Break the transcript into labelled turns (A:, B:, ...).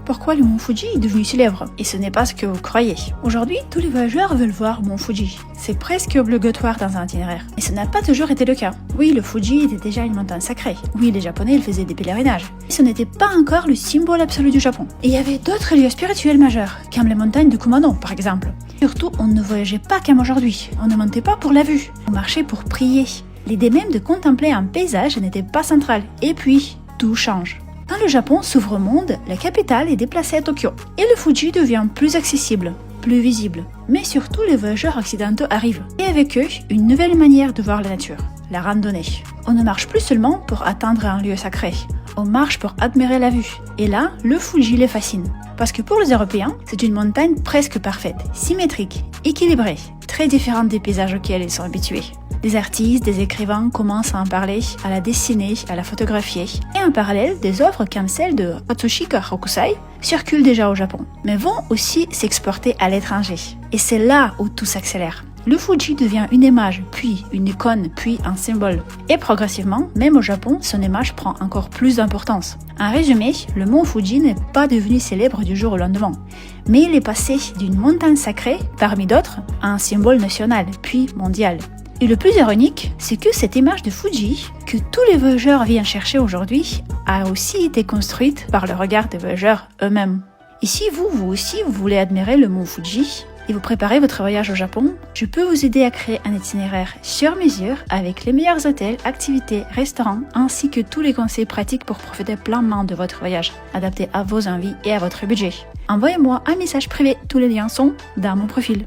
A: pourquoi le mont Fuji est devenu célèbre. Et ce n'est pas ce que vous croyez. Aujourd'hui, tous les voyageurs veulent voir le mont Fuji. C'est presque obligatoire dans un itinéraire. Et ce n'a pas toujours été le cas. Oui, le Fuji était déjà une montagne sacrée. Oui, les Japonais ils faisaient des pèlerinages. Mais ce n'était pas encore le symbole absolu du Japon. Et il y avait d'autres lieux spirituels majeurs, comme les montagnes de Kumano par exemple. Surtout, on ne voyageait pas comme aujourd'hui. On ne montait pas pour la vue. On marchait pour prier. L'idée même de contempler un paysage n'était pas centrale. Et puis, tout change. Quand le Japon s'ouvre au monde, la capitale est déplacée à Tokyo. Et le Fuji devient plus accessible, plus visible. Mais surtout, les voyageurs occidentaux arrivent. Et avec eux, une nouvelle manière de voir la nature, la randonnée. On ne marche plus seulement pour atteindre un lieu sacré. On marche pour admirer la vue. Et là, le Fuji les fascine. Parce que pour les Européens, c'est une montagne presque parfaite, symétrique, équilibrée, très différente des paysages auxquels ils sont habitués. Des artistes, des écrivains commencent à en parler, à la dessiner, à la photographier. Et en parallèle, des œuvres comme celle de Atsushika Hokusai circulent déjà au Japon, mais vont aussi s'exporter à l'étranger. Et c'est là où tout s'accélère. Le Fuji devient une image, puis une icône, puis un symbole. Et progressivement, même au Japon, son image prend encore plus d'importance. En résumé, le mont Fuji n'est pas devenu célèbre du jour au lendemain, mais il est passé d'une montagne sacrée, parmi d'autres, à un symbole national, puis mondial. Et le plus ironique, c'est que cette image de Fuji, que tous les voyageurs viennent chercher aujourd'hui, a aussi été construite par le regard des voyageurs eux-mêmes. Et si vous aussi, vous voulez admirer le mont Fuji et vous préparez votre voyage au Japon, je peux vous aider à créer un itinéraire sur mesure avec les meilleurs hôtels, activités, restaurants, ainsi que tous les conseils pratiques pour profiter pleinement de votre voyage, adapté à vos envies et à votre budget. Envoyez-moi un message privé, tous les liens sont dans mon profil.